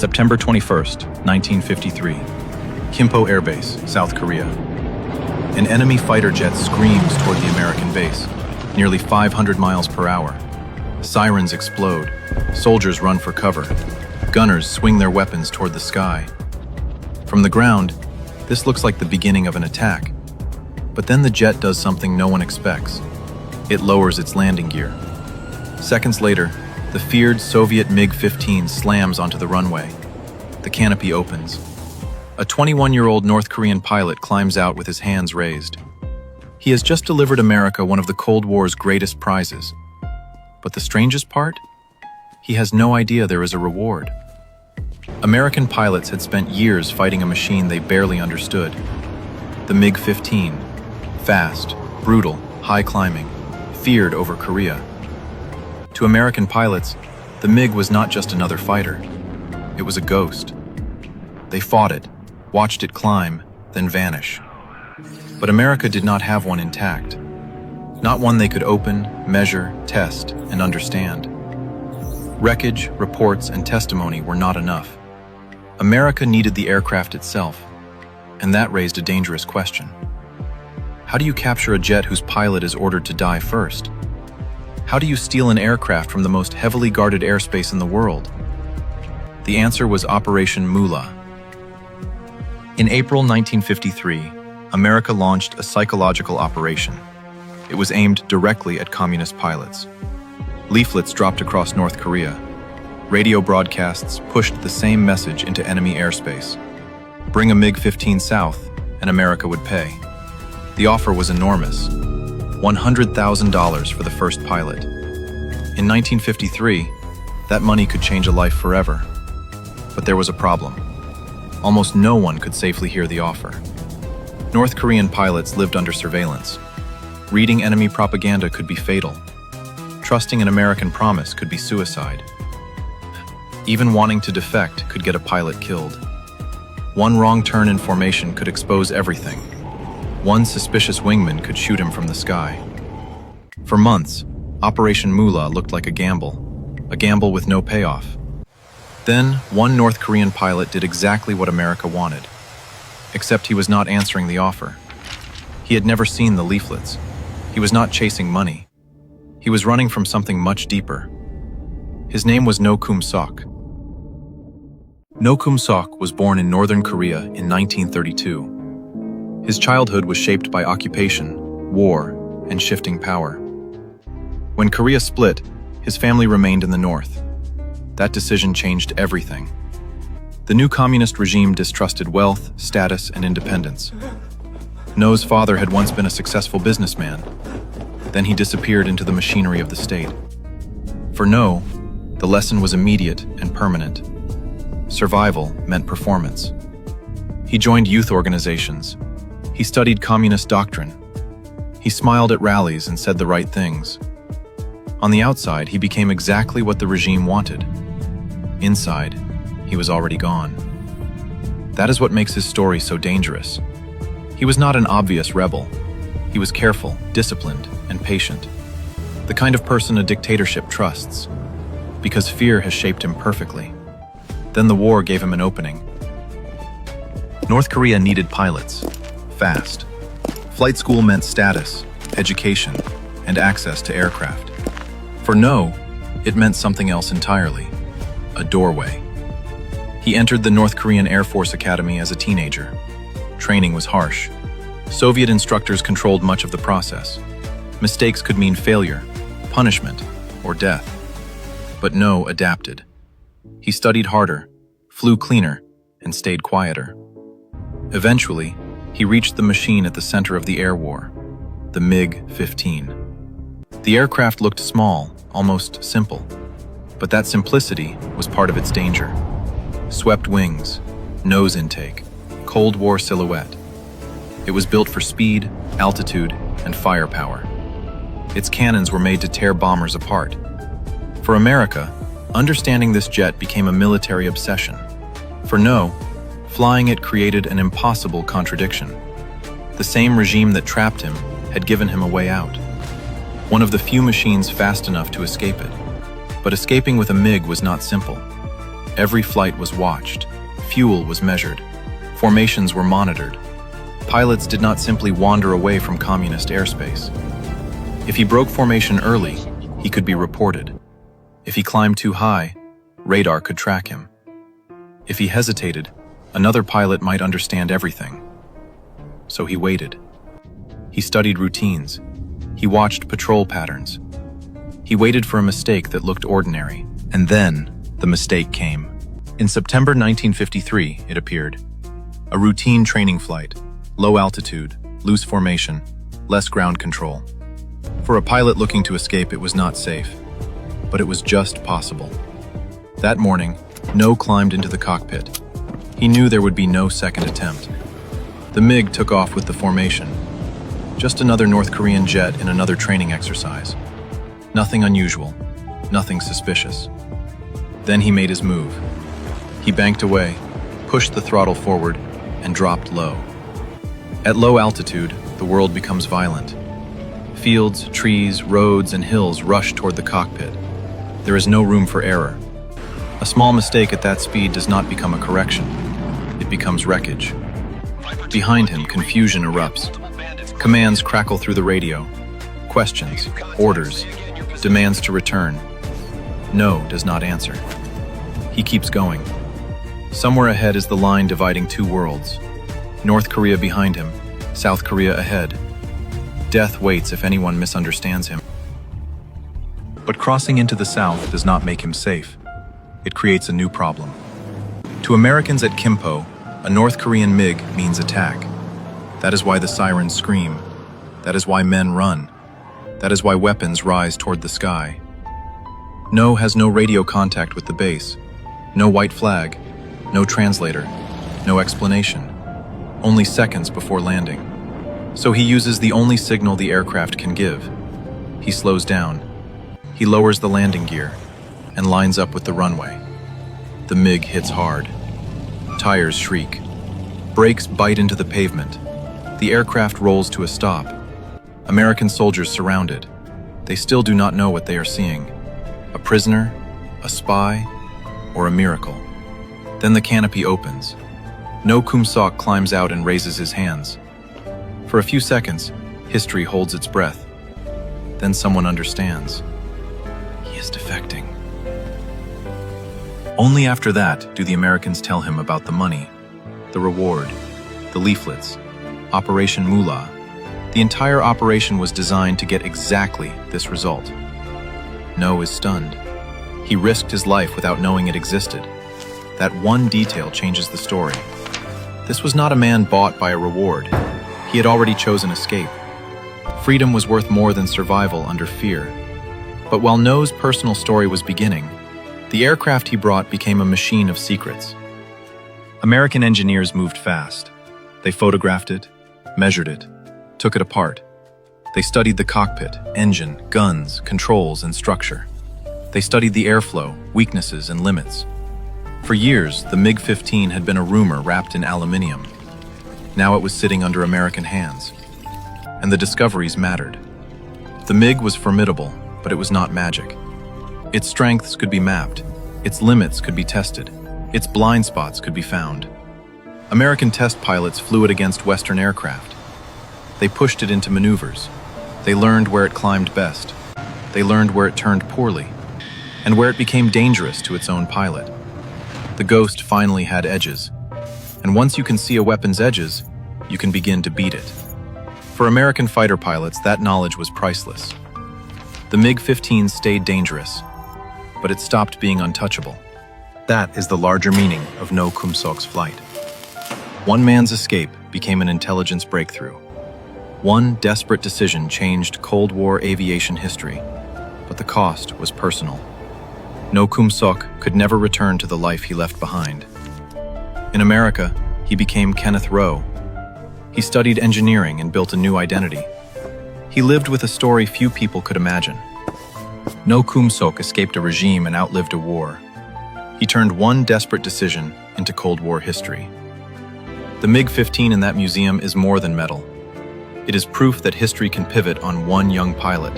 September 21st, 1953. Kimpo Air Base, South Korea. An enemy fighter jet screams toward the American base, nearly 500 miles per hour. Sirens explode. Soldiers run for cover. Gunners swing their weapons toward the sky. From the ground, this looks like the beginning of an attack. But then the jet does something no one expects. It lowers its landing gear. Seconds later, the feared Soviet MiG-15 slams onto the runway. The canopy opens. A 21-year-old North Korean pilot climbs out with his hands raised. He has just delivered America one of the Cold War's greatest prizes. But the strangest part? He has no idea there is a reward. American pilots had spent years fighting a machine they barely understood. The MiG-15. Fast, brutal, high climbing, feared over Korea. To American pilots, the MiG was not just another fighter. It was a ghost. They fought it, watched it climb, then vanish. But America did not have one intact. Not one they could open, measure, test, and understand. Wreckage, reports, and testimony were not enough. America needed the aircraft itself, and that raised a dangerous question. How do you capture a jet whose pilot is ordered to die first? How do you steal an aircraft from the most heavily guarded airspace in the world? The answer was Operation Moolah. In April 1953, America launched a psychological operation. It was aimed directly at communist pilots. Leaflets dropped across North Korea. Radio broadcasts pushed the same message into enemy airspace. Bring a MiG-15 south, and America would pay. The offer was enormous. $100,000 for the first pilot. In 1953, that money could change a life forever. But there was a problem. Almost no one could safely hear the offer. North Korean pilots lived under surveillance. Reading enemy propaganda could be fatal. Trusting an American promise could be suicide. Even wanting to defect could get a pilot killed. One wrong turn in formation could expose everything. One suspicious wingman could shoot him from the sky. For months, Operation Moolah looked like a gamble with no payoff. Then, one North Korean pilot did exactly what America wanted. Except he was not answering the offer. He had never seen the leaflets. He was not chasing money. He was running from something much deeper. His name was No Kum-sok. No Kum-sok was born in Northern Korea in 1932. His childhood was shaped by occupation, war, and shifting power. When Korea split, his family remained in the north. That decision changed everything. The new communist regime distrusted wealth, status, and independence. No's father had once been a successful businessman. Then he disappeared into the machinery of the state. For No, the lesson was immediate and permanent. Survival meant performance. He joined youth organizations. He studied communist doctrine. He smiled at rallies and said the right things. On the outside, he became exactly what the regime wanted. Inside, he was already gone. That is what makes his story so dangerous. He was not an obvious rebel. He was careful, disciplined, and patient. The kind of person a dictatorship trusts, because fear has shaped him perfectly. Then the war gave him an opening. North Korea needed pilots. Fast. Flight school meant status, education, and access to aircraft. For No, it meant something else entirely. A doorway. He entered the North Korean Air Force Academy as a teenager. Training was harsh. Soviet instructors controlled much of the process. Mistakes could mean failure, punishment, or death. But No adapted. He studied harder, flew cleaner, and stayed quieter. Eventually, he reached the machine at the center of the air war, the MiG-15. The aircraft looked small, almost simple. But that simplicity was part of its danger. Swept wings, nose intake, Cold War silhouette. It was built for speed, altitude, and firepower. Its cannons were made to tear bombers apart. For America, understanding this jet became a military obsession. For No, flying it created an impossible contradiction. The same regime that trapped him had given him a way out. One of the few machines fast enough to escape it. But escaping with a MiG was not simple. Every flight was watched. Fuel was measured. Formations were monitored. Pilots did not simply wander away from communist airspace. If he broke formation early, he could be reported. If he climbed too high, radar could track him. If he hesitated, another pilot might understand everything. So he waited. He studied routines. He watched patrol patterns. He waited for a mistake that looked ordinary. And then, the mistake came. In September 1953, it appeared. A routine training flight. Low altitude, loose formation, less ground control. For a pilot looking to escape, it was not safe. But it was just possible. That morning, No climbed into the cockpit. He knew there would be no second attempt. The MiG took off with the formation. Just another North Korean jet in another training exercise. Nothing unusual, nothing suspicious. Then he made his move. He banked away, pushed the throttle forward, and dropped low. At low altitude, the world becomes violent. Fields, trees, roads, and hills rush toward the cockpit. There is no room for error. A small mistake at that speed does not become a correction. It becomes wreckage. Behind him, confusion erupts. Commands crackle through the radio. Questions, orders, demands to return. No does not answer. He keeps going. Somewhere ahead is the line dividing two worlds. North Korea behind him, South Korea ahead. Death waits if anyone misunderstands him. But crossing into the South does not make him safe. It creates a new problem. To Americans at Kimpo, a North Korean MiG means attack. That is why the sirens scream. That is why men run. That is why weapons rise toward the sky. No has no radio contact with the base. No white flag. No translator. No explanation. Only seconds before landing. So he uses the only signal the aircraft can give. He slows down. He lowers the landing gear and lines up with the runway. The MiG hits hard. Tires shriek. Brakes bite into the pavement. The aircraft rolls to a stop. American soldiers surround it. They still do not know what they are seeing. A prisoner, a spy, or a miracle. Then the canopy opens. No Kum-sok climbs out and raises his hands. For a few seconds, history holds its breath. Then someone understands. He is defecting. Only after that do the Americans tell him about the money, the reward, the leaflets, Operation Moolah. The entire operation was designed to get exactly this result. No is stunned. He risked his life without knowing it existed. That one detail changes the story. This was not a man bought by a reward. He had already chosen escape. Freedom was worth more than survival under fear. But while No's personal story was beginning, the aircraft he brought became a machine of secrets. American engineers moved fast. They photographed it, measured it, took it apart. They studied the cockpit, engine, guns, controls, and structure. They studied the airflow, weaknesses, and limits. For years, the MiG-15 had been a rumor wrapped in aluminium. Now it was sitting under American hands. And the discoveries mattered. The MiG was formidable, but it was not magic. Its strengths could be mapped, its limits could be tested, its blind spots could be found. American test pilots flew it against Western aircraft. They pushed it into maneuvers. They learned where it climbed best. They learned where it turned poorly, and where it became dangerous to its own pilot. The Ghost finally had edges, and once you can see a weapon's edges, you can begin to beat it. For American fighter pilots, that knowledge was priceless. The MiG-15 stayed dangerous, but it stopped being untouchable. That is the larger meaning of No Kum-sok's flight. One man's escape became an intelligence breakthrough. One desperate decision changed Cold War aviation history, but the cost was personal. No Kum-sok could never return to the life he left behind. In America, he became Kenneth Rowe. He studied engineering and built a new identity. He lived with a story few people could imagine. No Kum-sok escaped a regime and outlived a war. He turned one desperate decision into Cold War history. The MiG-15 in that museum is more than metal. It is proof that history can pivot on one young pilot.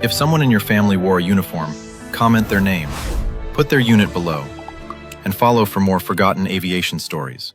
If someone in your family wore a uniform, comment their name. Put their unit below and follow for more forgotten aviation stories.